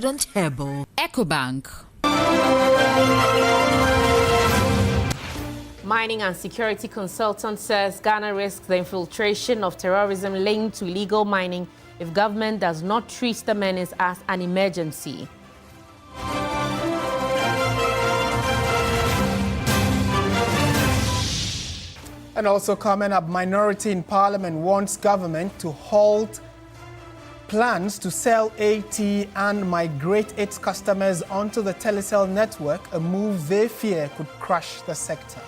Herbal. EcoBank. Mining and security consultant says Ghana risks the infiltration of terrorism linked to illegal mining if government does not treat the menace as an emergency. And also coming up, minority in parliament wants government to halt plans to sell AT and migrate its customers onto the Telecel network, a move they fear could crush the sector.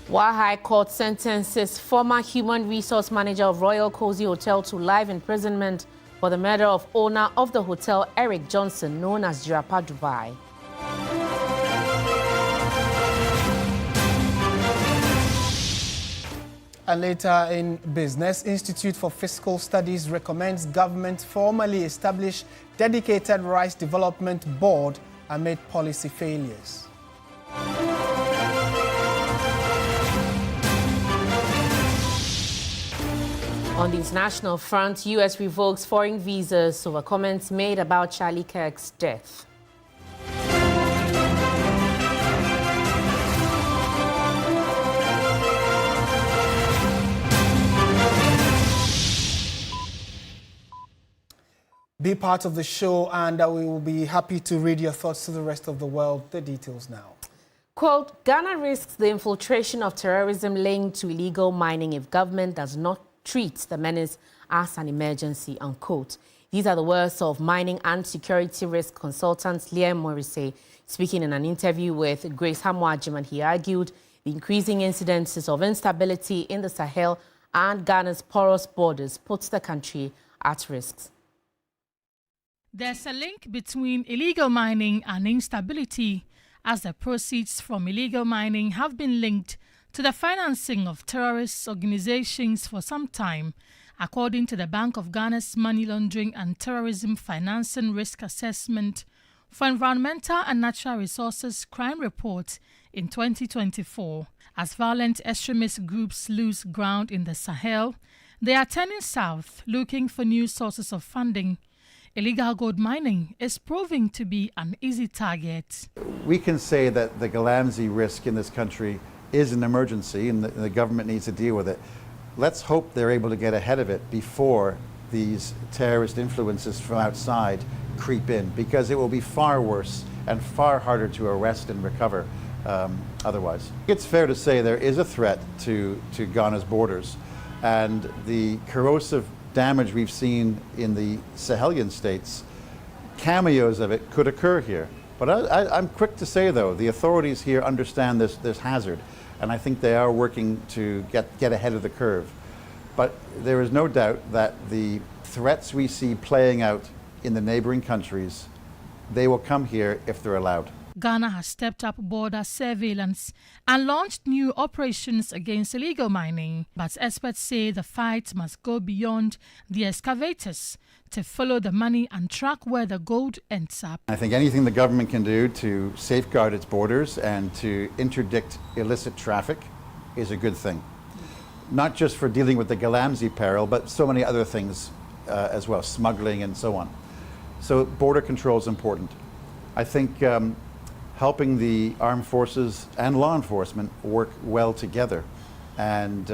While High Court sentences former human resource manager of Royal Cozy Hotel to life imprisonment for the murder of owner of the hotel, Eric Johnson, known as Jirapa Dubai. And later in business, Institute for Fiscal Studies recommends government formally establish dedicated rice development board amid policy failures. On the international front, U.S. revokes foreign visas over comments made about Charlie Kirk's death. Be part of the show, and we will be happy to read your thoughts to the rest of the world. The details now. Quote, Ghana risks the infiltration of terrorism linked to illegal mining if government does not treat the menace as an emergency, unquote. These are the words of mining and security risk consultant Liam Morrissey speaking in an interview with Grace Hamwajim, and he argued the increasing incidences of instability in the Sahel and Ghana's porous borders puts the country at risk. There's a link between illegal mining and instability, as the proceeds from illegal mining have been linked to the financing of terrorist organizations for some time, according to the Bank of Ghana's Money Laundering and Terrorism Financing Risk Assessment for Environmental and Natural Resources Crime Report in 2024. As violent extremist groups lose ground in the Sahel, they are turning south, looking for new sources of funding. Illegal gold mining is proving to be an easy target. We can say that the Galamsey risk in this country is an emergency and the government needs to deal with it. Let's hope they're able to get ahead of it before these terrorist influences from outside creep in, because it will be far worse and far harder to arrest and recover otherwise. It's fair to say there is a threat to Ghana's borders, and the corrosive damage we've seen in the Sahelian states, cameos of it could occur here. But I'm quick to say, though, the authorities here understand this hazard, and I think they are working to get ahead of the curve. But there is no doubt that the threats we see playing out in the neighboring countries, they will come here if they're allowed. Ghana has stepped up border surveillance and launched new operations against illegal mining. But experts say the fight must go beyond the excavators to follow the money and track where the gold ends up. I think anything the government can do to safeguard its borders and to interdict illicit traffic is a good thing. Not just for dealing with the Galamsey peril, but so many other things as well, smuggling and so on. So border control is important. I think helping the armed forces and law enforcement work well together, and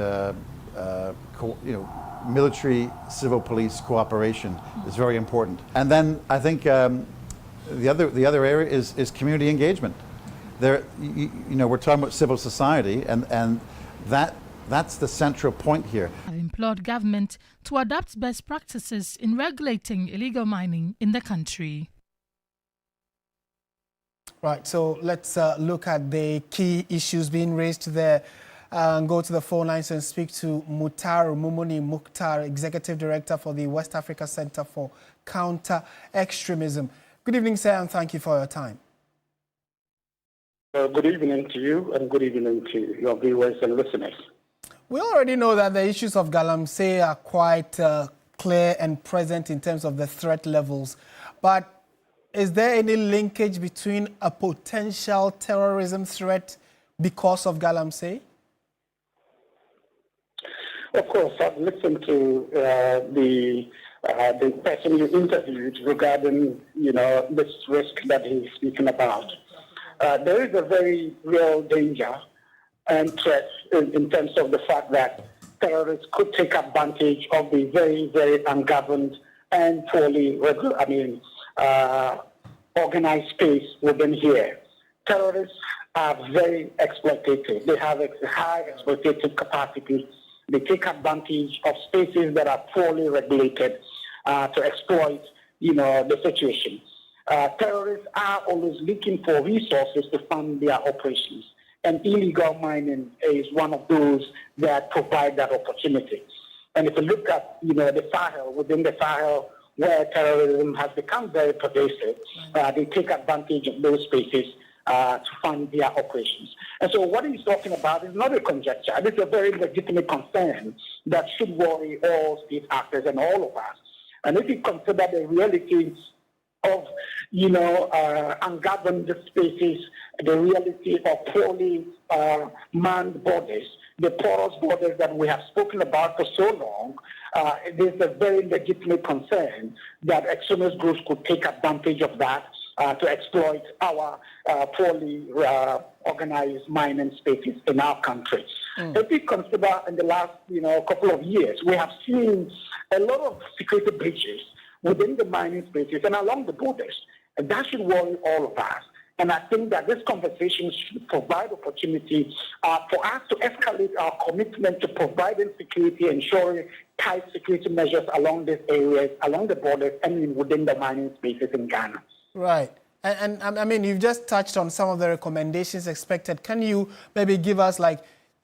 military civil police cooperation is very important. And then I think the other area is community engagement. There, we're talking about civil society, and that's the central point here. I've implored government to adopt best practices in regulating illegal mining in the country. Right, so let's look at the key issues being raised there and go to the phone lines and speak to Mutaru Mumuni Mukhtar, Executive Director for the West Africa Center for Counter-Extremism. Good evening, sir, and thank you for your time. Good evening to you, and good evening to your viewers and listeners. We already know that the issues of Galamsey are quite clear and present in terms of the threat levels, but is there any linkage between a potential terrorism threat because of Galamsey? Of course, I've listened to the the person you interviewed regarding, this risk that he's speaking about. There is a very real danger and threat in terms of the fact that terrorists could take advantage of the very, very ungoverned and poorly organized space within here. Terrorists are very exploitative. They have a high exploitative capacity. They take advantage of spaces that are poorly regulated to exploit, the situation. Terrorists are always looking for resources to fund their operations, and illegal mining is one of those that provide that opportunity. And if you look at, the Sahel, within the Sahel, where terrorism has become very pervasive, they take advantage of those spaces to fund their operations. And so what he's talking about is not a conjecture. This is a very legitimate concern that should worry all state actors and all of us. And if you consider the realities of, ungoverned spaces, the reality of poorly manned borders, the porous borders that we have spoken about for so long, there's a very legitimate concern that extremist groups could take advantage of that to exploit our poorly organized mining spaces in our country. If we consider in the last, couple of years, we have seen a lot of security breaches within the mining spaces and along the borders. And that should worry all of us. And I think that this conversation should provide opportunity for us to escalate our commitment to providing security, ensuring tight security measures along these areas, along the borders, and within the mining spaces in Ghana. Right. And I mean, you've just touched on some of the recommendations expected. Can you maybe give us like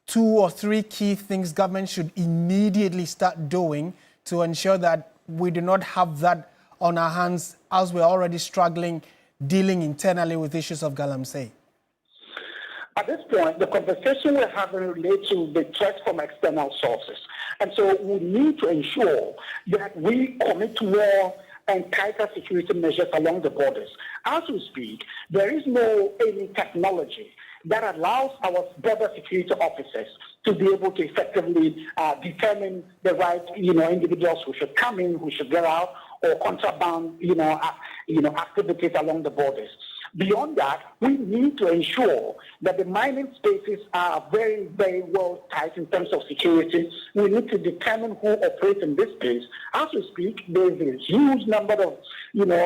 2 or 3 key things government should immediately start doing to ensure that we do not have that on our hands as we're already struggling dealing internally with issues of galamsey? At this point, the conversation we're having relates to the threat from external sources. And so we need to ensure that we commit more and tighter security measures along the borders. As we speak, there is no any technology that allows our border security officers to be able to effectively determine the right, individuals who should come in, who should get out, or contraband, activities along the borders. Beyond that, we need to ensure that the mining spaces are very, very well tight in terms of security. We need to determine who operates in this space. As we speak, there's a huge number of,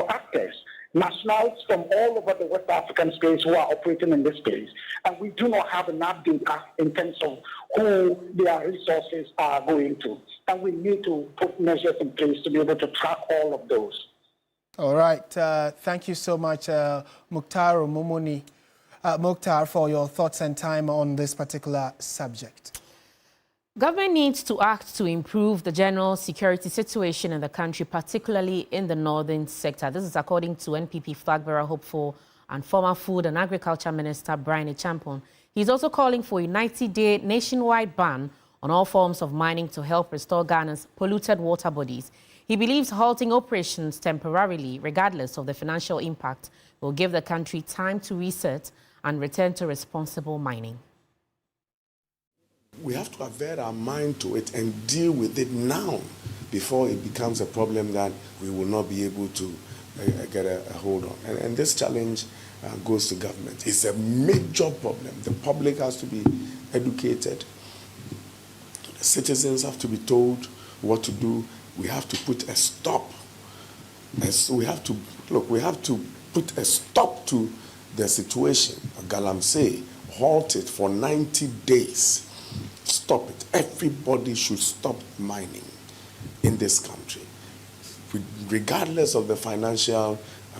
actors, nationals from all over the West African space who are operating in this space. And we do not have enough data in terms of who their resources are going to. And we need to put measures in place to be able to track all of those. All right. Thank you so much, Mukhtar Mumuni. Mukhtar, for your thoughts and time on this particular subject. Government needs to act to improve the general security situation in the country, particularly in the northern sector. This is according to NPP flag bearer hopeful and former Food and Agriculture Minister Brian Champon. He's also calling for a 90-day nationwide ban on all forms of mining to help restore Ghana's polluted water bodies. He believes halting operations temporarily, regardless of the financial impact, will give the country time to reset and return to responsible mining. We have to avert our mind to it and deal with it now before it becomes a problem that we will not be able to get a hold on. And this challenge goes to government. It's a major problem. The public has to be educated. The citizens have to be told what to do. We have to put a stop. We have to put a stop to the situation. Galamsey, halt it for 90 days. Stop it. Everybody should stop mining in this country, regardless of the financial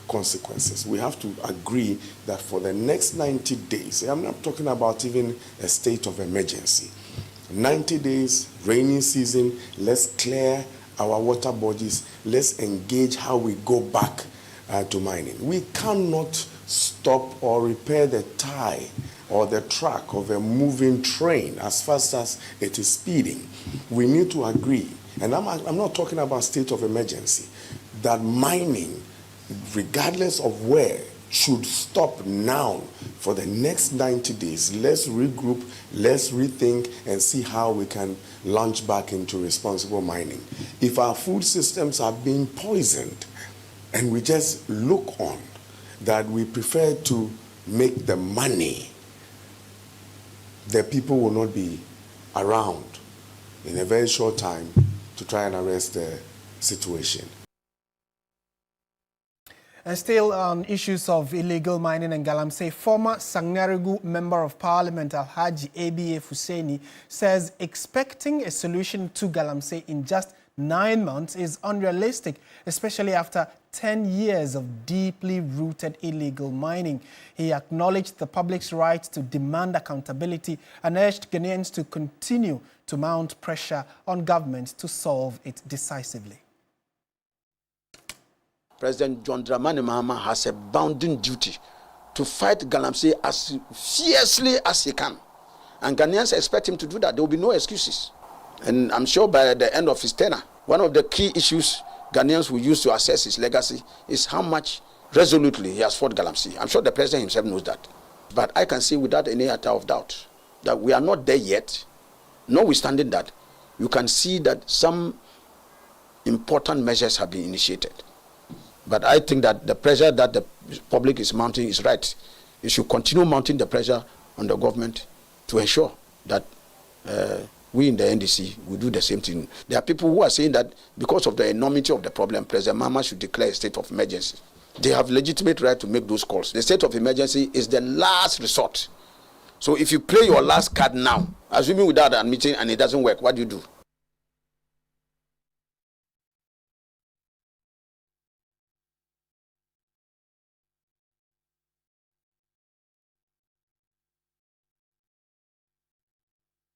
consequences. We have to agree that for the next 90 days, I'm not talking about even a state of emergency, 90 days, rainy season, let's clear our water bodies, let's engage how we go back to mining. We cannot stop or repair the tie or the track of a moving train as fast as it is speeding. We need to agree, and I'm not talking about state of emergency, that mining, regardless of where, should stop now for the next 90 days. Let's regroup, let's rethink, and see how we can launch back into responsible mining. If our food systems are being poisoned and we just look on, that we prefer to make the money, the people will not be around in a very short time to try and arrest the situation. And still on issues of illegal mining in Galamsey, former Sangnarigu Member of Parliament Alhaji ABA Fuseni says expecting a solution to Galamsey in just 9 months is unrealistic, especially after 10 years of deeply rooted illegal mining. He acknowledged the public's right to demand accountability and urged Ghanaians to continue to mount pressure on government to solve it decisively. President John Dramani Mahama has a bounden duty to fight Galamsey as fiercely as he can. And Ghanaians expect him to do that. There will be no excuses. And I'm sure by the end of his tenure, one of the key issues Ghanaians will use to assess his legacy is how much resolutely he has fought Galamsey. I'm sure the president himself knows that. But I can say without any iota of doubt that we are not there yet. Notwithstanding that, you can see that some important measures have been initiated. But I think that the pressure that the public is mounting is right. You should continue mounting the pressure on the government to ensure that we in the NDC will do the same thing. There are people who are saying that because of the enormity of the problem, President Mahama should declare a state of emergency. They have legitimate right to make those calls. The state of emergency is the last resort. So if you play your last card now, assuming without a meeting and it doesn't work, what do you do?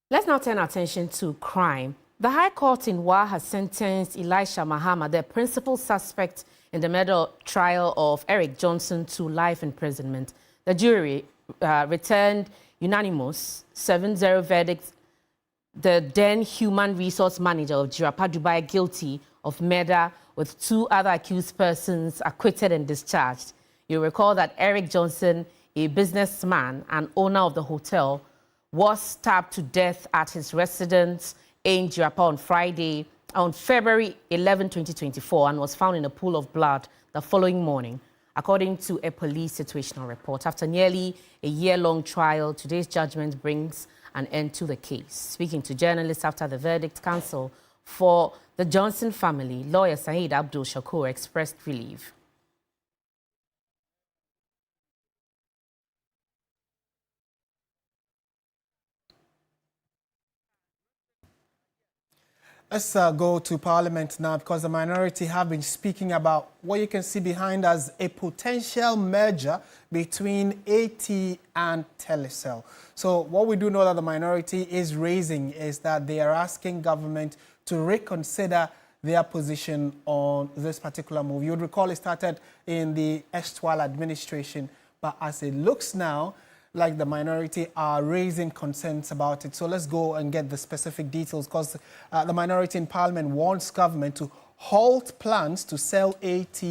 Let's now turn our attention to crime. The High Court in Wa has sentenced Elisha Mahama, the principal suspect in the murder trial of Eric Johnson, to life imprisonment. The jury returned unanimous 7-0 verdict. The then human resource manager of Jirapa Dubai guilty of murder, with 2 other accused persons acquitted and discharged. You recall that Eric Johnson, a businessman and owner of the hotel, was stabbed to death at his residence in Jirapa on February 11, 2024, and was found in a pool of blood the following morning, according to a police situational report. After nearly a year-long trial, today's judgment brings an end to the case. Speaking to journalists after the verdict, counsel for the Johnson family, lawyer Saeed Abdul Shakur, expressed relief. Let's go to Parliament now, because the minority have been speaking about what you can see behind as a potential merger between AT and Telecel. So what we do know that the minority is raising is that they are asking government to reconsider their position on this particular move. You would recall it started in the erstwhile administration, but as it looks now, like the minority are raising concerns about it. So let's go and get the specific details, because the minority in Parliament wants government to halt plans to sell AT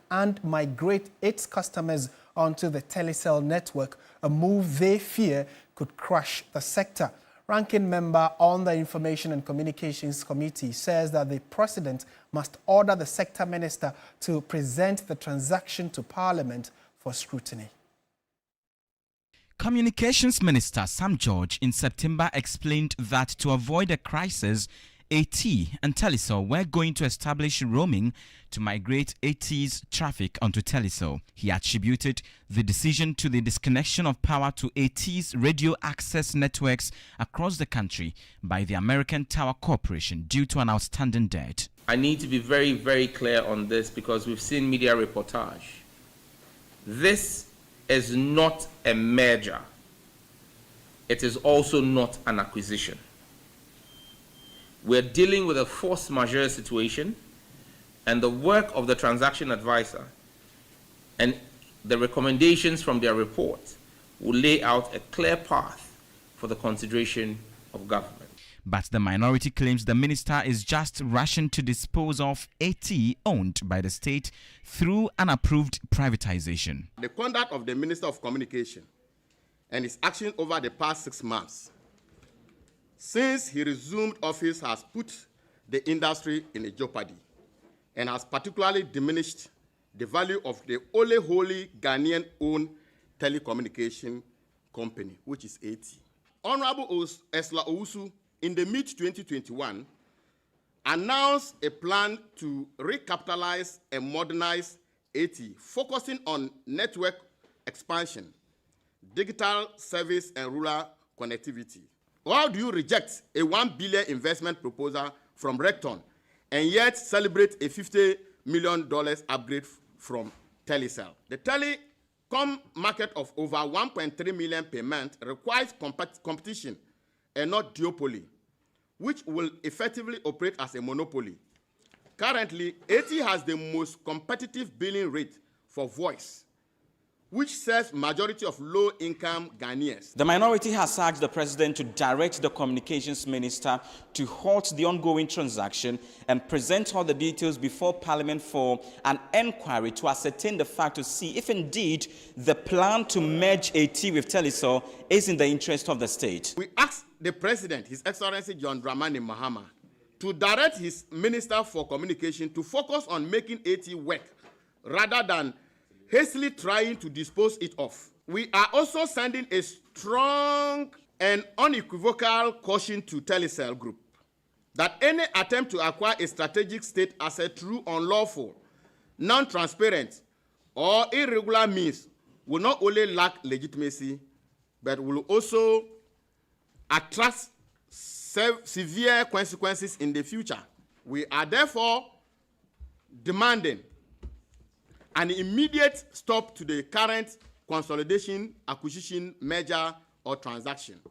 and migrate its customers onto the Telecel network, a move they fear could crush the sector. Ranking member on the Information and Communications Committee says that the President must order the sector minister to present the transaction to Parliament for scrutiny. Communications Minister Sam George in September explained that to avoid a crisis, AT and Telecel were going to establish roaming to migrate AT's traffic onto Telecel. He attributed the decision to the disconnection of power to AT's radio access networks across the country by the American Tower Corporation due to an outstanding debt. I need to be very, very clear on this, because we've seen media reportage. This is not a merger. It is also not an acquisition. We're dealing with a force majeure situation, and the work of the transaction advisor and the recommendations from their report will lay out a clear path for the consideration of government. But the minority claims the minister is just rushing to dispose of AT owned by the state through an approved privatization. The conduct of the Minister of Communication and his action over the past 6 months since he resumed office has put the industry in a jeopardy and has particularly diminished the value of the only wholly Ghanaian-owned telecommunication company, which is AT. Honorable Esla Owusu, in the mid-2021, announced a plan to recapitalize and modernize AT, focusing on network expansion, digital service, and rural connectivity. Why do you reject a $1 billion investment proposal from Recton and yet celebrate a $50 million upgrade from Telecel? The telecom market of over 1.3 million per month requires competition and not duopoly, which will effectively operate as a monopoly. Currently, AT has the most competitive billing rate for voice, which serves majority of low-income Ghanaians. The minority has asked the president to direct the communications minister to halt the ongoing transaction and present all the details before Parliament for an inquiry to ascertain the fact to see if indeed the plan to merge AT with Telecel is in the interest of the state. We ask the president, His Excellency John Dramani Mahama, to direct his Minister for Communication to focus on making AT work rather than hastily trying to dispose it off. We are also sending a strong and unequivocal caution to Telecel Group that any attempt to acquire a strategic state asset through unlawful, non-transparent, or irregular means will not only lack legitimacy, but will also attract severe consequences in the future. We are therefore demanding an immediate stop to the current consolidation, acquisition, merger, or transaction.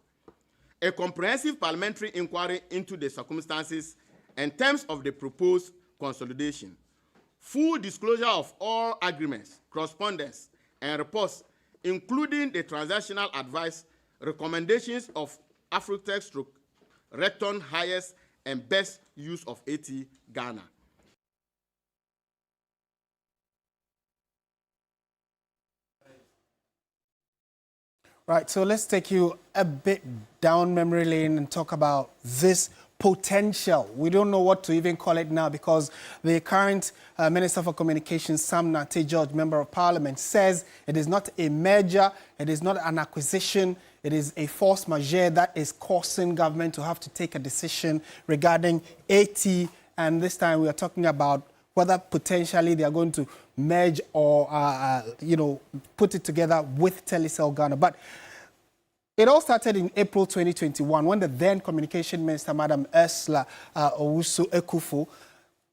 A comprehensive parliamentary inquiry into the circumstances and terms of the proposed consolidation. Full disclosure of all agreements, correspondence, and reports, including the transactional advice, recommendations of Afrotech Recton highest and best use of AT Ghana. Right, so let's take you a bit down memory lane and talk about this potential. We don't know what to even call it now because the current Minister for Communications, Sam Nate George, Member of Parliament, says it is not a merger, it is not an acquisition, it is a force majeure that is causing government to have to take a decision regarding AT. And this time we are talking about whether potentially they are going to merge or, put it together with Telecel Ghana. But it all started in April 2021 when the then Communication Minister, Madam Esla Owusu Ekufo,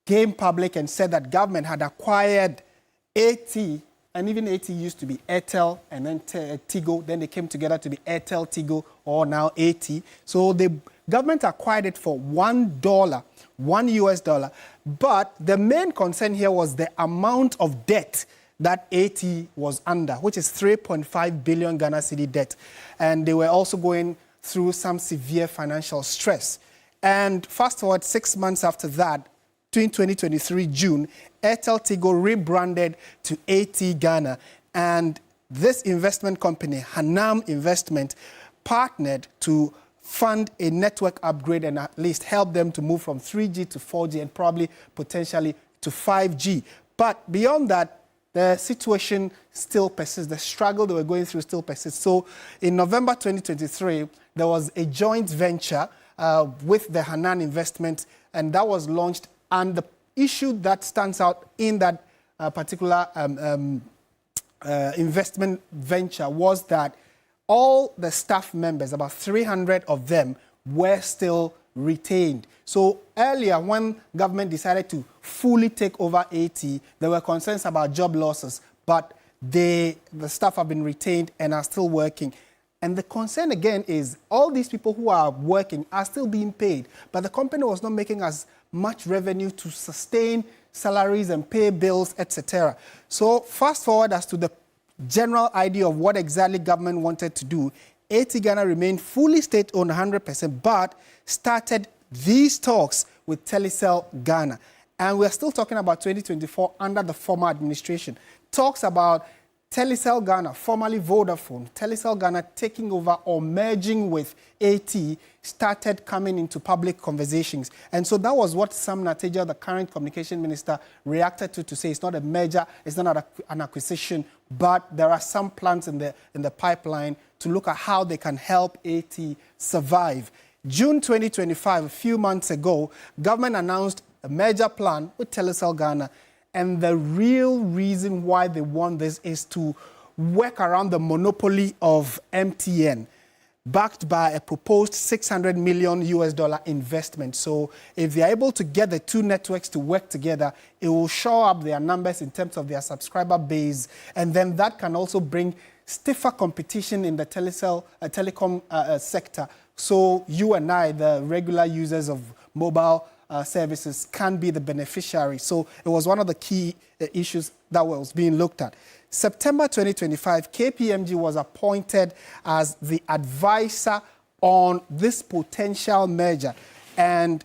came public and said that government had acquired AT, and even AT used to be Airtel and then Tigo. Then they came together to be Airtel Tigo, or now AT. So the government acquired it for $1 US. But the main concern here was the amount of debt that AT was under, which is 3.5 billion Ghana cedi debt. And they were also going through some severe financial stress. And fast forward 6 months after that, in 2023 June, Airtel Tigo rebranded to AT Ghana. And this investment company, Hanam Investment, partnered to fund a network upgrade and at least help them to move from 3G to 4G and probably potentially to 5G. But beyond that, the situation still persists. The struggle they were going through still persists. So in November 2023, there was a joint venture with the Hanan Investment, and that was launched. And the issue that stands out in that particular investment venture was that all the staff members, about 300 of them, were still retained. So earlier, when government decided to fully take over AT, there were concerns about job losses, but the staff have been retained and are still working. And the concern again is all these people who are working are still being paid, but the company was not making as much revenue to sustain salaries and pay bills, etc. So fast forward as to the general idea of what exactly government wanted to do. AT Ghana remained fully state-owned 100%, but started these talks with Telecel Ghana. And we're still talking about 2024 under the former administration. Talks about Telecel Ghana, formerly Vodafone, Telecel Ghana taking over or merging with AT started coming into public conversations. And so that was what Sam Nateja, the current communication minister, reacted to say it's not a merger, it's not an acquisition, but there are some plans in the pipeline to look at how they can help AT survive. June 2025, a few months ago, government announced a merger plan with Telecel Ghana. And the real reason why they want this is to work around the monopoly of MTN, backed by a proposed $600 million investment. So if they're able to get the two networks to work together, it will show up their numbers in terms of their subscriber base. And then that can also bring stiffer competition in the telecom sector. So you and I, the regular users of mobile services, can be the beneficiary. So it was one of the key issues that was being looked at. September 2025, KPMG was appointed as the advisor on this potential merger. And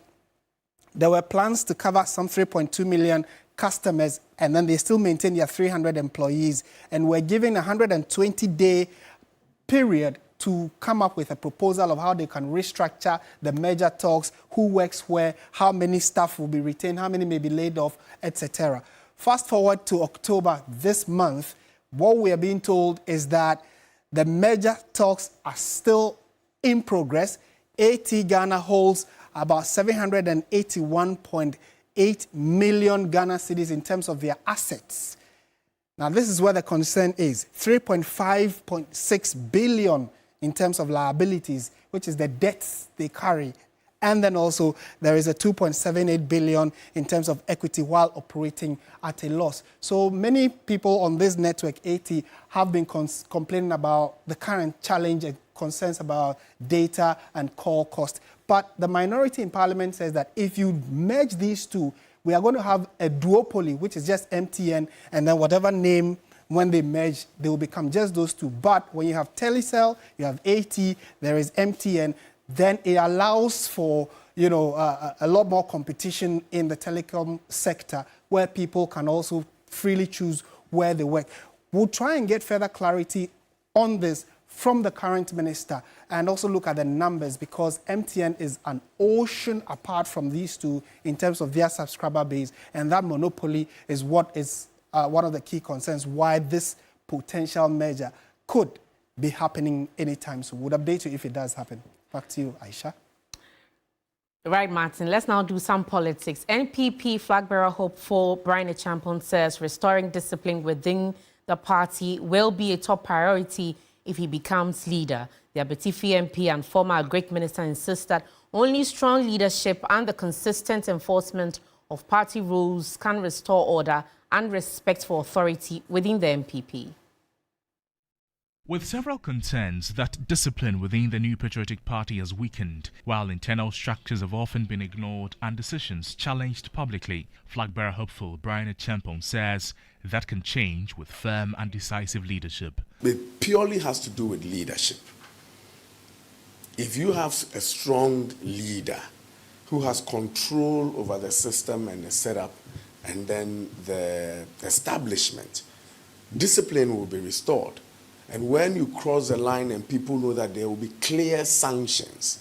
there were plans to cover some 3.2 million customers, and then they still maintain their 300 employees. And we're given a 120-day period to come up with a proposal of how they can restructure the merger talks, who works where, how many staff will be retained, how many may be laid off, etc. Fast forward to October this month, what we are being told is that the merger talks are still in progress. AT Ghana holds about 781.8 million Ghana cedis in terms of their assets. Now, this is where the concern is. 3.5.6 billion in terms of liabilities, which is the debts they carry. And then also there is a 2.78 billion in terms of equity while operating at a loss. So many people on this network, AT, have been complaining about the current challenge and concerns about data and call cost. But the minority in parliament says that if you merge these two, we are going to have a duopoly, which is just MTN, and then whatever name, when they merge, they will become just those two. But when you have Telecel, you have AT, there is MTN, then it allows for, a lot more competition in the telecom sector where people can also freely choose where they work. We'll try and get further clarity on this from the current minister and also look at the numbers, because MTN is an ocean apart from these two in terms of their subscriber base, and that monopoly is what is one of the key concerns why this potential merger could be happening anytime. So we'll update you if it does happen. Back to you, Aisha. Right, Martin. Let's now do some politics. NPP flag bearer hopeful Brian Achampong says restoring discipline within the party will be a top priority if he becomes leader. The Abetifi MP and former Agric Minister insists that only strong leadership and the consistent enforcement of party rules can restore order and respect for authority within the NPP. With several concerns that discipline within the New Patriotic Party has weakened, while internal structures have often been ignored and decisions challenged publicly, flag bearer hopeful Brian Achampong says that can change with firm and decisive leadership. It purely has to do with leadership. If you have a strong leader who has control over the system and the setup and then the establishment, discipline will be restored. And when you cross the line and people know that there will be clear sanctions,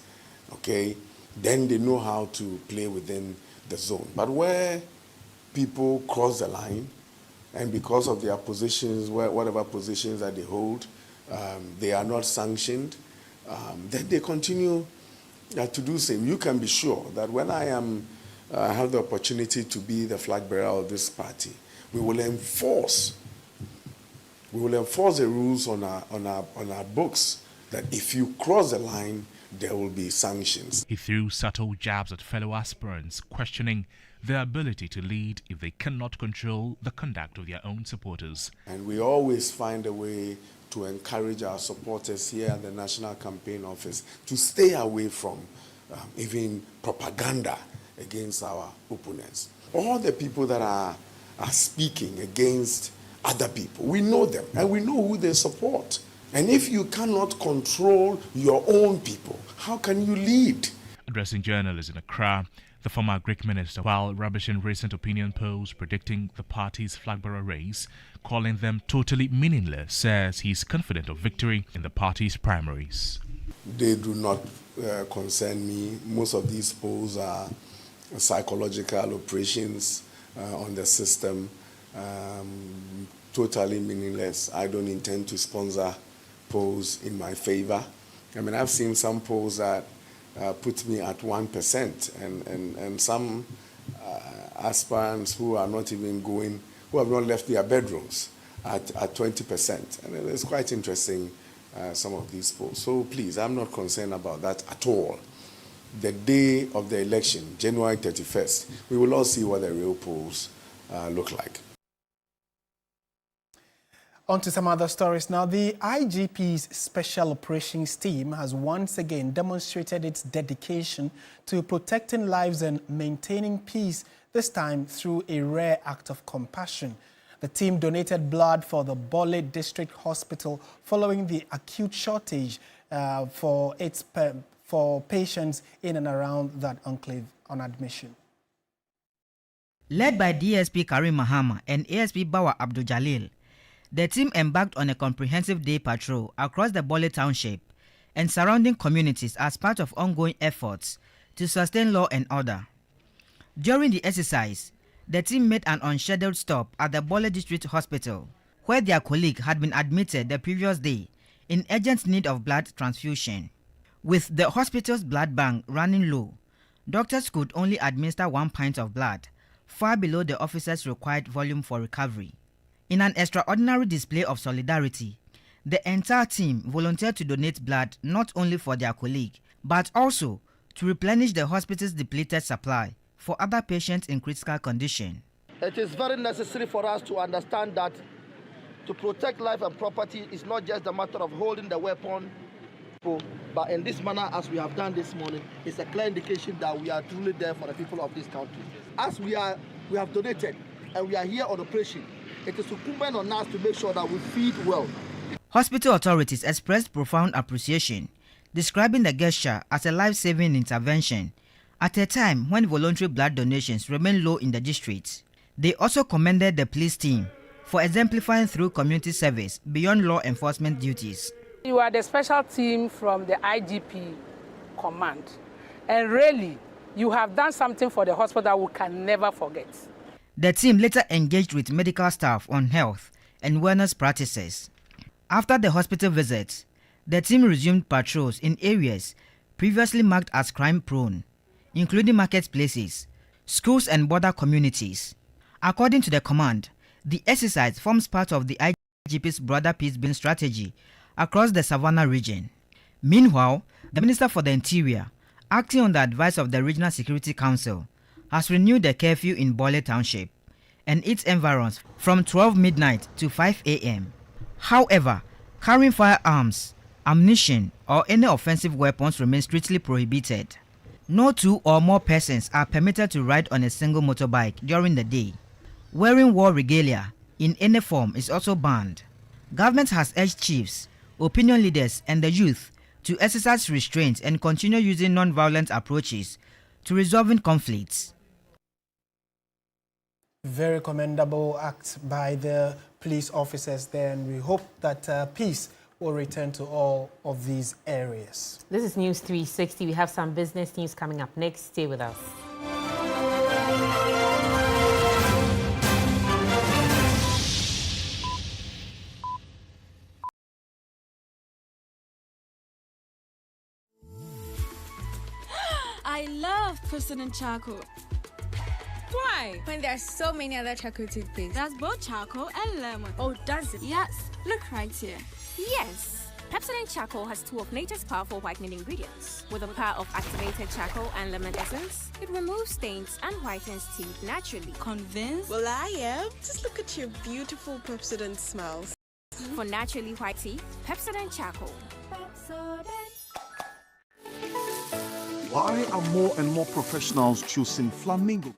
okay, then they know how to play within the zone. But where people cross the line and because of their positions, whatever positions that they hold, they are not sanctioned, then they continue to do same. You can be sure that when I have the opportunity to be the flag bearer of this party, we will enforce the rules on our books that if you cross the line, there will be sanctions. He threw subtle jabs at fellow aspirants, questioning their ability to lead if they cannot control the conduct of their own supporters. And we always find a way to encourage our supporters here at the National Campaign Office to stay away from even propaganda against our opponents. All the people that are speaking against other people, we know them and we know who they support. And if you cannot control your own people, how can you lead? Addressing journalists in Accra, the former Greek minister, while rubbishing recent opinion polls predicting the party's flag bearer race, calling them totally meaningless, says he's confident of victory in the party's primaries. They do not concern me. Most of these polls are psychological operations on the system, totally meaningless. I don't intend to sponsor polls in my favor. I mean, I've seen some polls that put me at 1%, and some aspirants who are not even going, who have not left their bedrooms at 20%. And it's quite interesting, some of these polls. So please, I'm not concerned about that at all. The day of the election, January 31st, we will all see what the real polls look like. On to some other stories now. The IGP's Special Operations Team has once again demonstrated its dedication to protecting lives and maintaining peace, this time through a rare act of compassion. The team donated blood for the Bole District Hospital following the acute shortage for patients in and around that enclave on admission. Led by DSP Karim Mahama and ASP Bawa Abdul Jalil, the team embarked on a comprehensive day patrol across the Bole Township and surrounding communities as part of ongoing efforts to sustain law and order. During the exercise, the team made an unscheduled stop at the Bole District Hospital, where their colleague had been admitted the previous day in urgent need of blood transfusion. With the hospital's blood bank running low, doctors could only administer 1 pint of blood, far below the officer's required volume for recovery. In an extraordinary display of solidarity, the entire team volunteered to donate blood not only for their colleague, but also to replenish the hospital's depleted supply for other patients in critical condition. It is very necessary for us to understand that to protect life and property is not just a matter of holding the weapon, but in this manner, as we have done this morning, it's a clear indication that we are truly there for the people of this country. As we have donated and we are here on operation, it is incumbent on us to make sure that we feed well. Hospital authorities expressed profound appreciation, describing the gesture as a life-saving intervention at a time when voluntary blood donations remain low in the district. They also commended the police team for exemplifying through community service beyond law enforcement duties. You are the special team from the IGP command, and really, you have done something for the hospital we can never forget. The team later engaged with medical staff on health and wellness practices. After the hospital visit, the team resumed patrols in areas previously marked as crime-prone, including marketplaces, schools and border communities. According to the command, the exercise forms part of the IGP's broader peace-building strategy across the Savannah region. Meanwhile, the Minister for the Interior, acting on the advice of the Regional Security Council, has renewed the curfew in Bole Township and its environs from 12 midnight to 5 a.m. However, carrying firearms, ammunition, or any offensive weapons remain strictly prohibited. No 2 or more persons are permitted to ride on a single motorbike during the day. Wearing war regalia in any form is also banned. Government has urged chiefs, opinion leaders, and the youth to exercise restraint and continue using non-violent approaches to resolving conflicts. Very commendable act by the police officers there, and we hope that peace will return to all of these areas. This is News 360. We have some business news coming up next. Stay with us. I love President Charcoal. Why? When there are so many other charcoal toothpaste. That's both charcoal and lemon. Oh, does it? Yes, look right here. Yes. Pepsodent Charcoal has 2 of nature's powerful whitening ingredients. With the power of activated charcoal and lemon essence, it removes stains and whitens teeth naturally. Convinced? Well, I am. Just look at your beautiful Pepsodent smiles. For naturally white teeth, Pepsodent Charcoal. Pepsodent. Why are more and more professionals choosing Flamingo?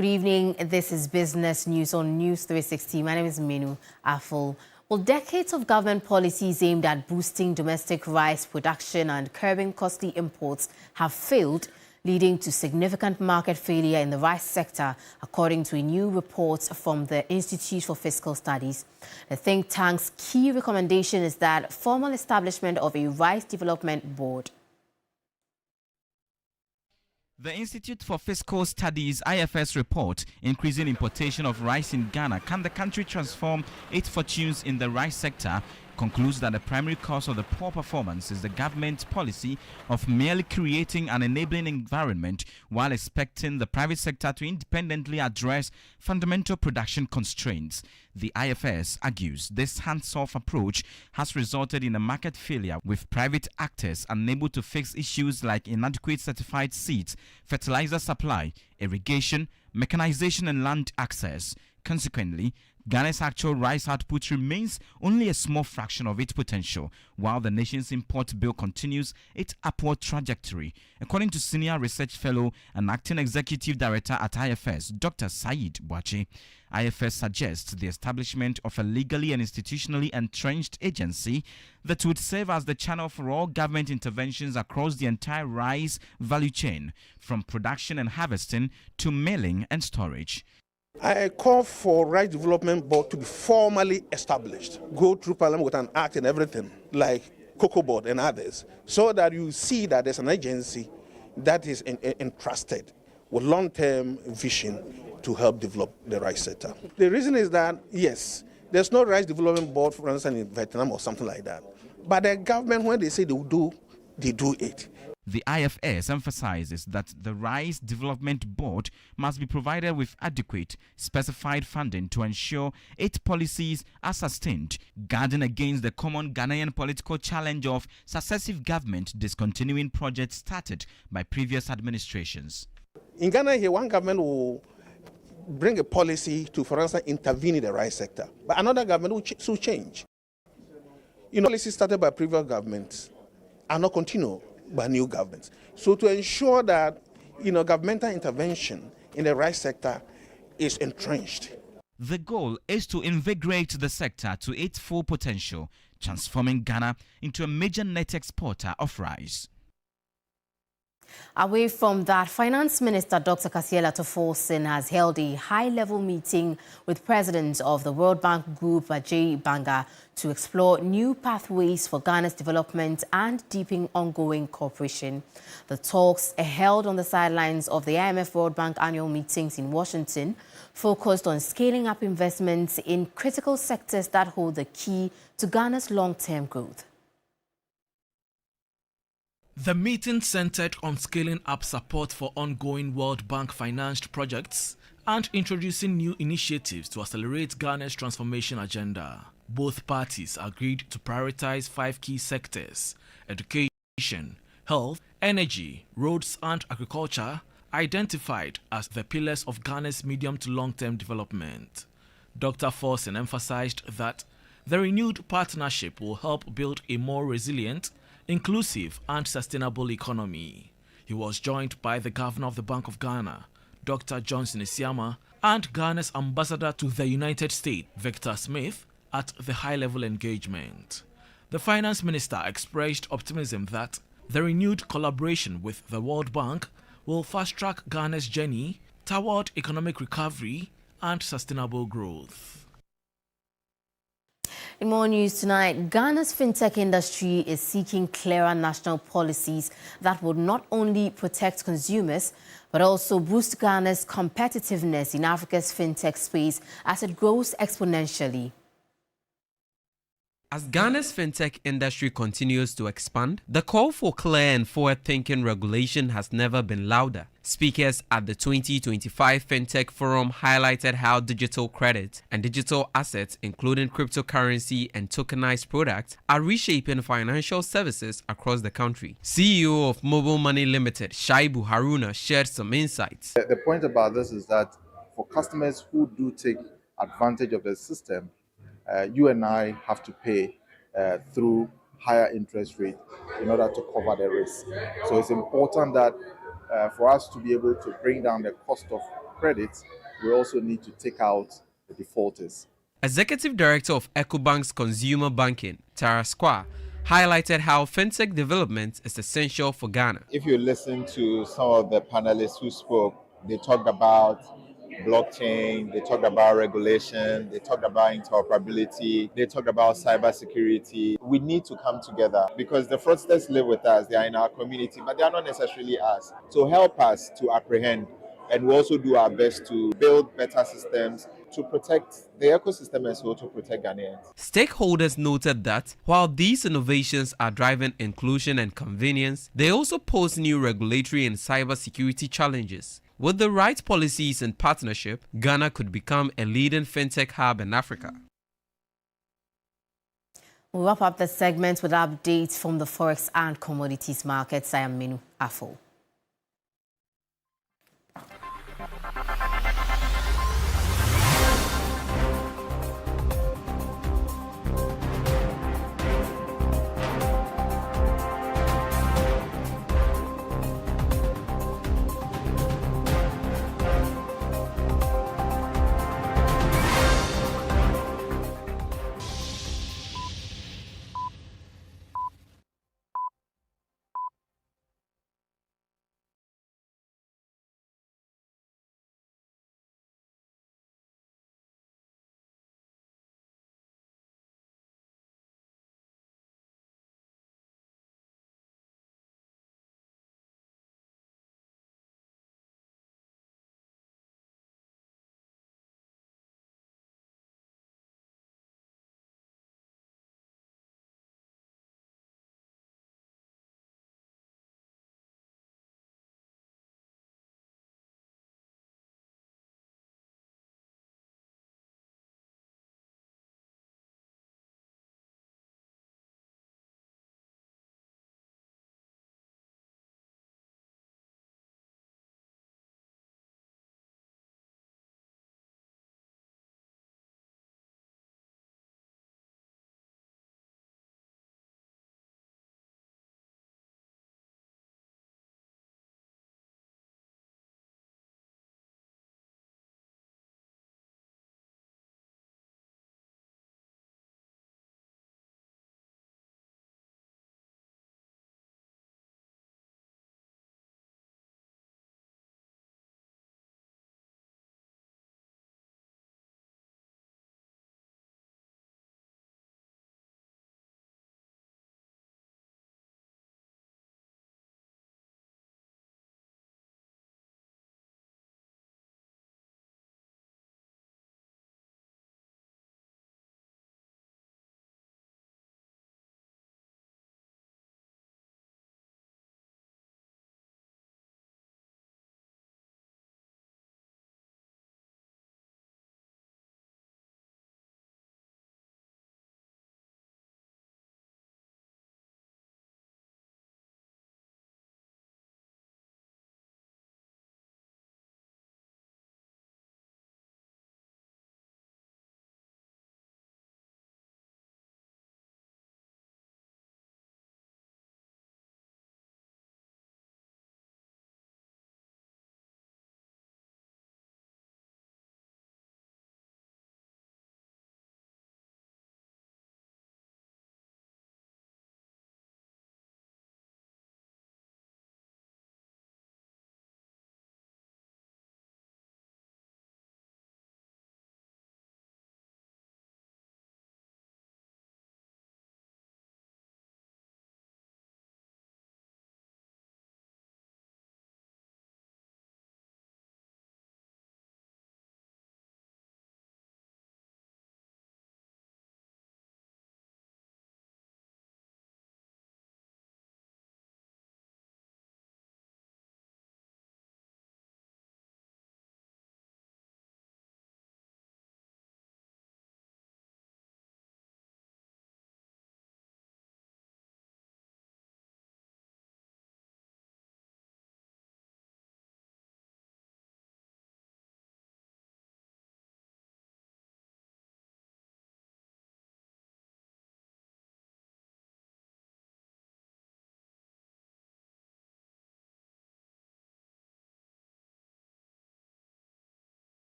Good evening. This is Business News on News 360. My name is Minu Aful. Well, decades of government policies aimed at boosting domestic rice production and curbing costly imports have failed, leading to significant market failure in the rice sector, according to a new report from the Institute for Fiscal Studies. The think tank's key recommendation is that formal establishment of a rice development board. The Institute for Fiscal Studies IFS report, increasing importation of rice in Ghana, can the country transform its fortunes in the rice sector, concludes that the primary cause of the poor performance is the government's policy of merely creating an enabling environment while expecting the private sector to independently address fundamental production constraints. The IFS argues this hands-off approach has resulted in a market failure, with private actors unable to fix issues like inadequate certified seeds, fertilizer supply, irrigation, mechanization and land access. Consequently, Ghana's actual rice output remains only a small fraction of its potential, while the nation's import bill continues its upward trajectory. According to Senior Research Fellow and Acting Executive Director at IFS, Dr. Said Bwache, IFS suggests the establishment of a legally and institutionally entrenched agency that would serve as the channel for all government interventions across the entire rice value chain, from production and harvesting to milling and storage. I call for Rice Development Board to be formally established, go through Parliament with an act and everything, like Cocoa Board and others, so that you see that there's an agency that is entrusted with long-term vision to help develop the rice sector. The reason is that, yes, there's no Rice Development Board, for instance, in Vietnam or something like that. But the government, when they say they will do, they do it. The IFS emphasizes that the Rice Development Board must be provided with adequate, specified funding to ensure its policies are sustained, guarding against the common Ghanaian political challenge of successive government discontinuing projects started by previous administrations. In Ghana here, one government will bring a policy to, for instance, intervene in the rice sector, but another government will change. Policies started by previous governments are not continued by new governments. So to ensure that governmental intervention in the rice sector is entrenched. The goal is to invigorate the sector to its full potential, transforming Ghana into a major net exporter of rice. Away from that, Finance Minister Dr. Kasiela Toforsin has held a high-level meeting with President of the World Bank Group, Ajay Banga, to explore new pathways for Ghana's development and deepen ongoing cooperation. The talks are held on the sidelines of the IMF World Bank annual meetings in Washington, focused on scaling up investments in critical sectors that hold the key to Ghana's long-term growth. The meeting centered on scaling up support for ongoing World Bank-financed projects and introducing new initiatives to accelerate Ghana's transformation agenda. Both parties agreed to prioritize 5 key sectors: education, health, energy, roads and agriculture, identified as the pillars of Ghana's medium to long-term development. Dr. Forsen emphasized that the renewed partnership will help build a more resilient, inclusive and sustainable economy. He was joined by the Governor of the Bank of Ghana, Dr. Johnson Isiama, and Ghana's Ambassador to the United States, Victor Smith, at the high-level engagement. The Finance Minister expressed optimism that the renewed collaboration with the World Bank will fast-track Ghana's journey toward economic recovery and sustainable growth. In more news tonight, Ghana's fintech industry is seeking clearer national policies that would not only protect consumers, but also boost Ghana's competitiveness in Africa's fintech space as it grows exponentially. As Ghana's fintech industry continues to expand, the call for clear and forward-thinking regulation has never been louder. Speakers at the 2025 Fintech Forum highlighted how digital credit and digital assets, including cryptocurrency and tokenized products, are reshaping financial services across the country. CEO of Mobile Money Limited, Shaibu Haruna, shared some insights. The point about this is that for customers who do take advantage of the system, you and I have to pay through higher interest rate in order to cover the risk. So it's important that for us to be able to bring down the cost of credit, we also need to take out the defaulters. Executive Director of EcoBank's Consumer Banking, Tara Square, highlighted how fintech development is essential for Ghana. If you listen to some of the panelists who spoke, they talked about blockchain, they talked about regulation, they talked about interoperability, they talked about cybersecurity. We need to come together because the fraudsters live with us, they are in our community, but they are not necessarily us. So help us to apprehend, and we also do our best to build better systems to protect the ecosystem and so to protect Ghanaians. Stakeholders noted that while these innovations are driving inclusion and convenience, they also pose new regulatory and cybersecurity challenges. With the right policies and partnership, Ghana could become a leading fintech hub in Africa. We'll wrap up the segment with updates from the forex and commodities markets. I am Minu Afo.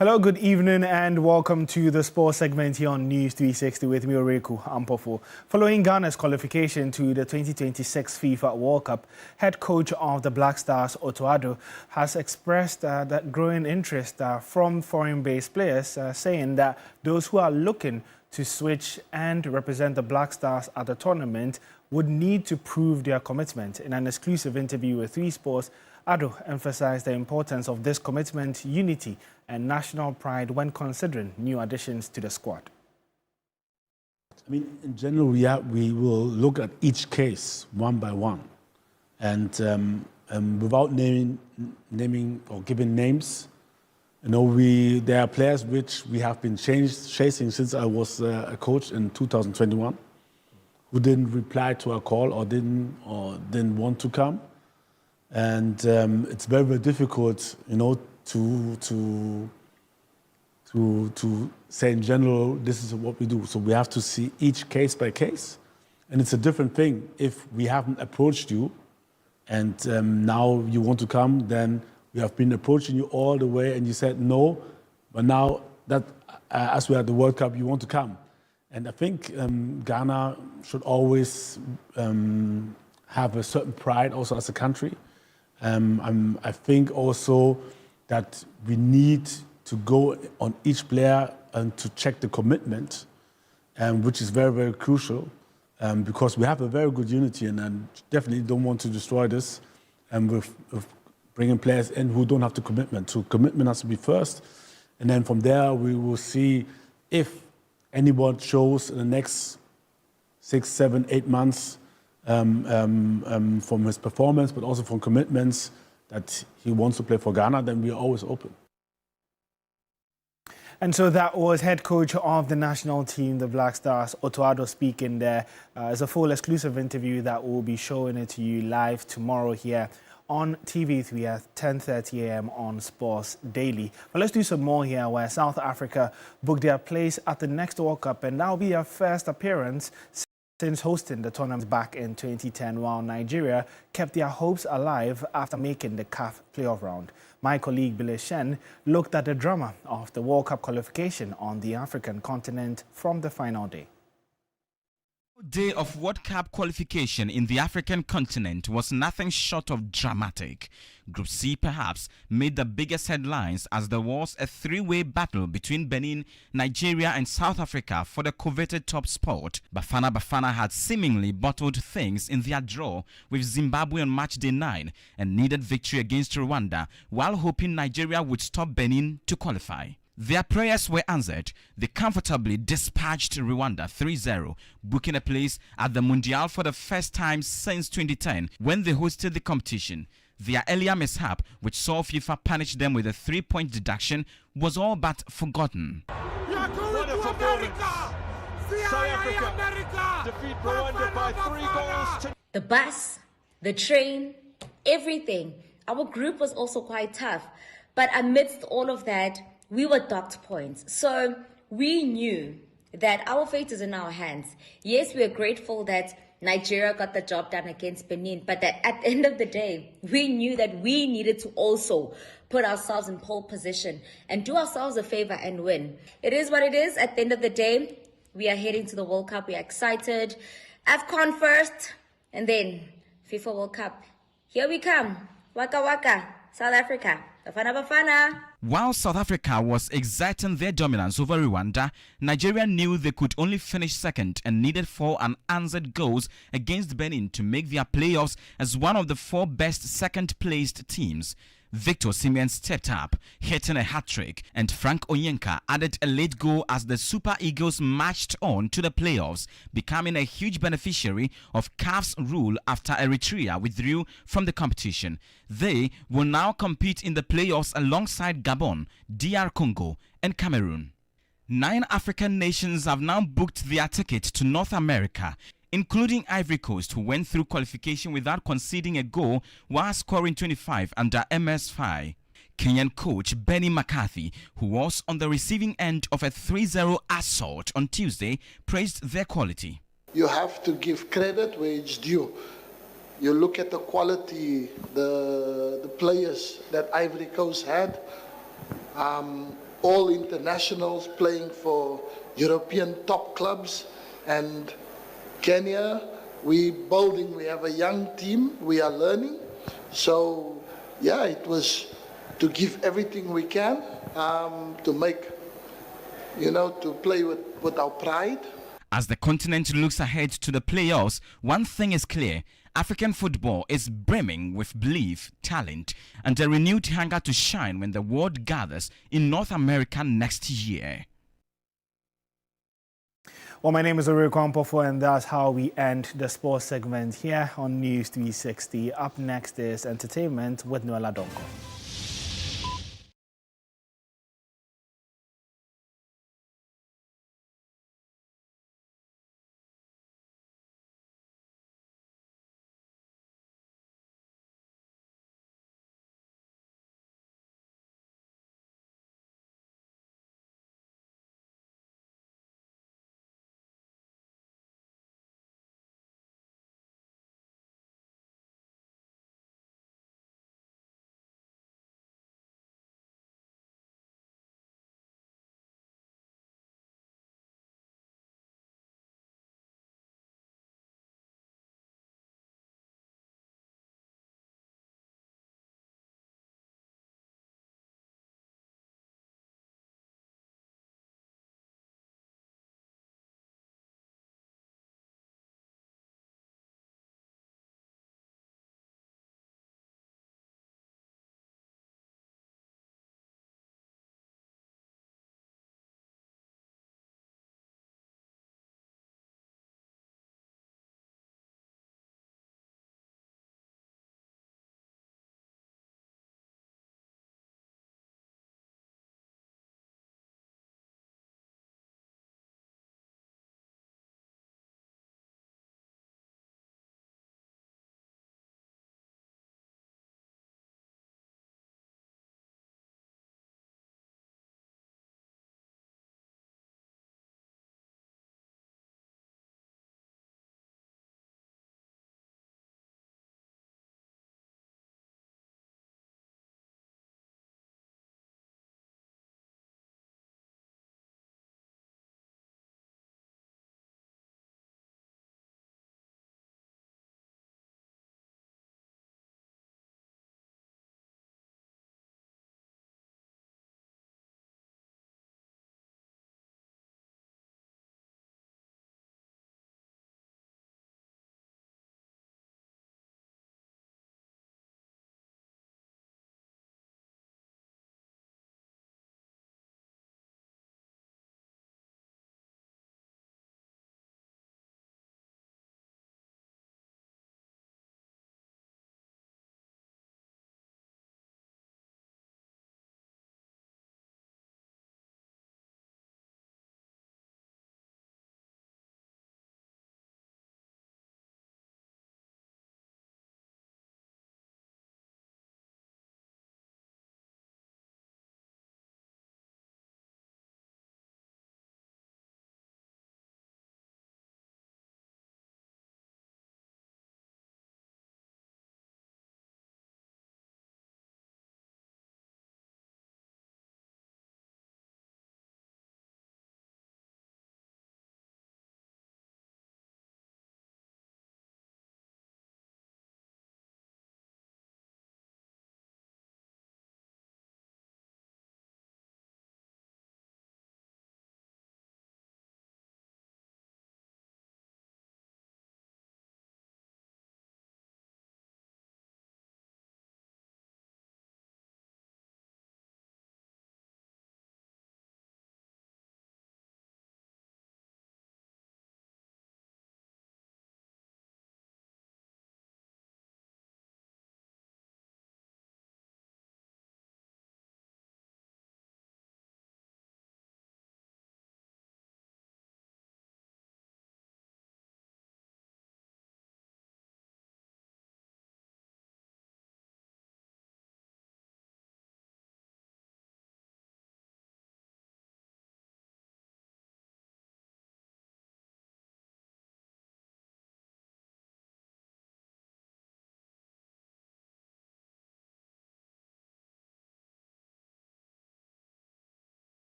Hello, good evening and welcome to the sports segment here on News 360 with me, Oreku Ampofo. Following Ghana's qualification to the 2026 FIFA World Cup, head coach of the Black Stars, Otto Addo, has expressed that growing interest from foreign-based players, saying that those who are looking to switch and represent the Black Stars at the tournament would need to prove their commitment. In an exclusive interview with 3 Sports, Addo emphasized the importance of this commitment, unity, and national pride when considering new additions to the squad. I mean, in general, we will look at each case one by one, and without naming or giving names, you know, there are players which we have been chasing since I was a coach in 2021, who didn't reply to our call or didn't want to come. And it's very, very difficult, you know, to say in general, this is what we do. So we have to see each case by case. And it's a different thing. If we haven't approached you and now you want to come, then we have been approaching you all the way and you said no, but now that as we're at the World Cup, you want to come. And I think Ghana should always have a certain pride also as a country. I think also that we need to go on each player and to check the commitment, which is very, very crucial, because we have a very good unity and I definitely don't want to destroy this with bringing players in who don't have the commitment. So commitment has to be first, and then from there we will see if anyone shows in the next 6, 7, 8 months from his performance, but also from commitments that he wants to play for Ghana, then we are always open. And so that was head coach of the national team, the Black Stars, Otto Addo, speaking there. It's a full exclusive interview that we'll be showing it to you live tomorrow here on TV3 at 10:30 a.m. on Sports Daily. But let's do some more here, where South Africa booked their place at the next World Cup, and that will be their first appearance since hosting the tournament back in 2010, while Nigeria kept their hopes alive after making the CAF playoff round. My colleague Billy Shen looked at the drama of the World Cup qualification on the African continent from the final day. Day of World Cup qualification in the African continent was nothing short of dramatic. Group C perhaps made the biggest headlines as there was a 3-way battle between Benin, Nigeria and South Africa for the coveted top spot. Bafana had seemingly bottled things in their draw with Zimbabwe on match day 9 and needed victory against Rwanda while hoping Nigeria would stop Benin to qualify. Their prayers were answered. They comfortably dispatched Rwanda 3-0, booking a place at the Mundial for the first time since 2010 when they hosted the competition. Their earlier mishap, which saw FIFA punish them with a 3-point deduction, was all but forgotten. Wonderful America! South Africa defeat Rwanda by 3 goals to... The bus, the train, everything. Our group was also quite tough. But amidst all of that, we were docked points. So we knew that our fate is in our hands. Yes, we are grateful that Nigeria got the job done against Benin, but that at the end of the day, we knew that we needed to also put ourselves in pole position and do ourselves a favor and win. It is what it is. At the end of the day, we are heading to the World Cup. We are excited. AFCON first, and then FIFA World Cup. Here we come. Waka Waka, South Africa. Bafana Bafana. While South Africa was exerting their dominance over Rwanda, Nigeria knew they could only finish second and needed 4 unanswered goals against Benin to make their playoffs as one of the 4 best second-placed teams. Victor Osimhen stepped up, hitting a hat-trick, and Frank Onyenka added a late goal as the Super Eagles marched on to the playoffs, becoming a huge beneficiary of CAF's rule after Eritrea withdrew from the competition. They will now compete in the playoffs alongside Gabon, DR Congo, and Cameroon. 9 African nations have now booked their ticket to North America, including Ivory Coast, who went through qualification without conceding a goal while scoring 25 under MS5. Kenyan coach Benny McCarthy, who was on the receiving end of a 3-0 assault on Tuesday, praised their quality. You have to give credit where it's due. You look at the quality, the players that Ivory Coast had. all internationals playing for European top clubs. And Kenya, we have a young team, we are learning. So yeah, it was to give everything we can to make, to play with our pride. As the continent looks ahead to the playoffs, one thing is clear. African football is brimming with belief, talent, and a renewed hunger to shine when the world gathers in North America next year. Well, my name is Ori Kwampofo, and that's how we end the sports segment here on News 360. Up next is entertainment with Noella Donko.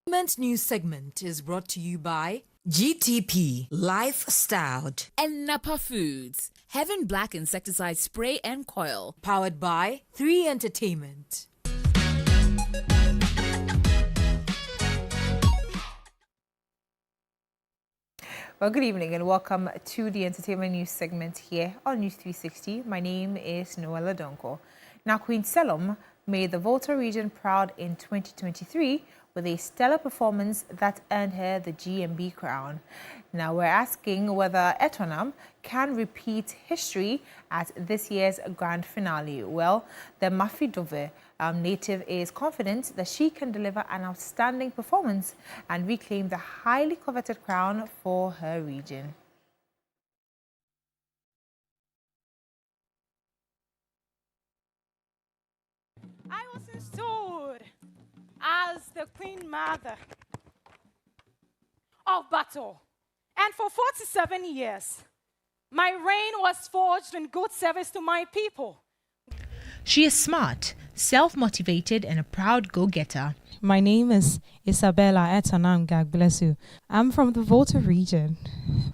News segment is brought to you by GTP Lifestyle and Napa Foods, Heaven Black Insecticide Spray and Coil. Powered by 3 Entertainment. Well, good evening and welcome to the Entertainment News segment here on News360. My name is Noella Donko. Now, Queen Selom made the Volta region proud in 2023 with a stellar performance that earned her the GMB crown. Now, we're asking whether Etonam can repeat history at this year's grand finale. Well, the Mafidove native is confident that she can deliver an outstanding performance and reclaim the highly coveted crown for her region. I was installed as the Queen Mother of battle, and for 47 years, my reign was forged in good service to my people. She is smart, self-motivated, and a proud go-getter. My name is Isabella Etanam, God bless you. I'm from the Volta region,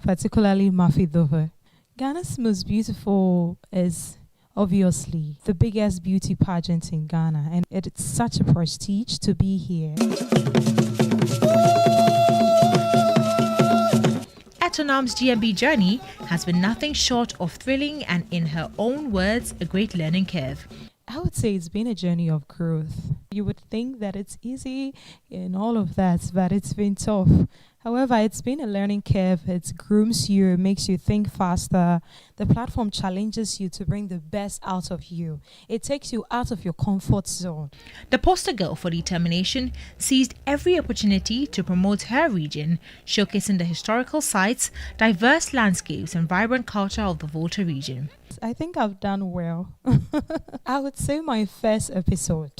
particularly Mafidove. Ghana's most beautiful is obviously the biggest beauty pageant in Ghana, and it's such a prestige to be here. Etonam's GMB journey has been nothing short of thrilling and, in her own words, a great learning curve. I would say it's been a journey of growth. You would think that it's easy and all of that, but it's been tough. However, it's been a learning curve. It grooms you, it makes you think faster. The platform challenges you to bring the best out of you. It takes you out of your comfort zone. The poster girl for determination seized every opportunity to promote her region, showcasing the historical sites, diverse landscapes, and vibrant culture of the Volta region. I think I've done well. I would say my first episode,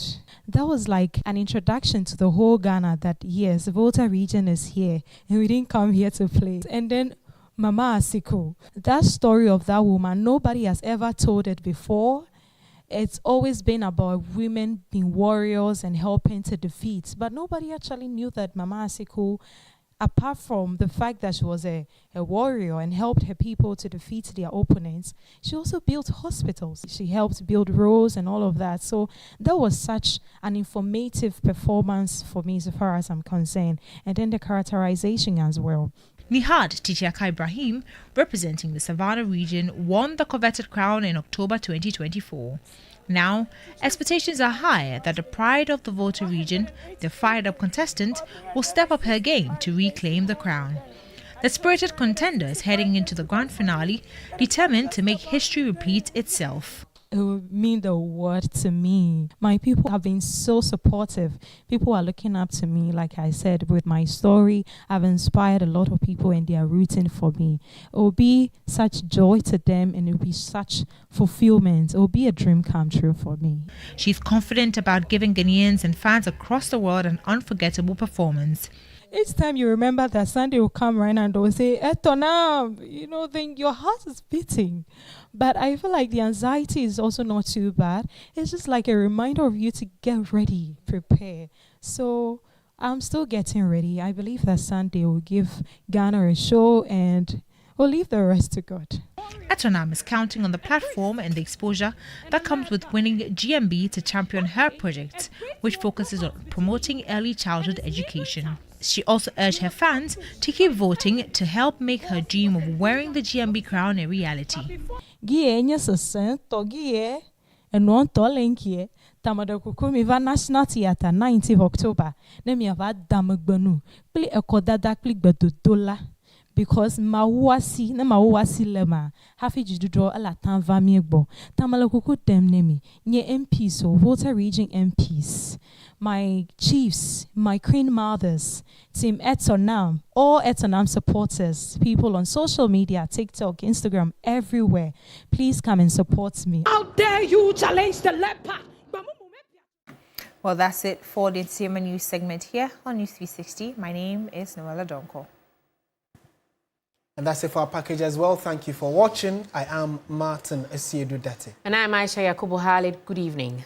that was like an introduction to the whole Ghana that yes, the Volta region is here and we didn't come here to play. And then Mama Asiko, that story of that woman, nobody has ever told it before. It's always been about women being warriors and helping to defeat, but nobody actually knew that Mama Asiko, apart from the fact that she was a warrior and helped her people to defeat their opponents, she also built hospitals. She helped build roads and all of that. So that was such an informative performance for me so far as I'm concerned. And then the characterization as well. Nihad Titiaka Ibrahim, representing the Savannah region, won the coveted crown in October 2024. Now, expectations are high that the pride of the Volta region, the fired-up contestant, will step up her game to reclaim the crown. The spirited contender is heading into the grand finale, determined to make history repeat itself. It would mean the world to me. My people have been so supportive. People are looking up to me, like I said, with my story. I've inspired a lot of people and they are rooting for me. It will be such joy to them and it will be such fulfillment. It will be a dream come true for me. She's confident about giving Ghanaians and fans across the world an unforgettable performance. Each time you remember that Sunday will come right now and they'll say, Etonam, then your heart is beating. But I feel like the anxiety is also not too bad. It's just like a reminder of you to get ready, prepare. So I'm still getting ready. I believe that Sunday will give Ghana a show and we'll leave the rest to God. Etonam is counting on the platform and the exposure that comes with winning GMB to champion her project, which focuses on promoting early childhood education. She also urged her fans to keep voting to help make her dream of wearing the GMB crown a reality. Tamadokukumi National Theatre 19th October. Nemi ava damagbanu. Pli ekodada pli gbedodola. Because mawasi lema hafi jidudo ala tanva miegbo. Tamalokuku dem nemi. Nye MPs so Volta Region MPs. My chiefs, my queen mothers, Team Etonam, all Etonam supporters, people on social media, TikTok, Instagram, everywhere. Please come and support me. How dare you challenge the leper? Well, that's it for the Entertainment News segment here on News360. My name is Noella Donko. And that's it for our package as well. Thank you for watching. I am Martin Asiedu-Dartey. And I'm Ayisha Yakubu. Good evening.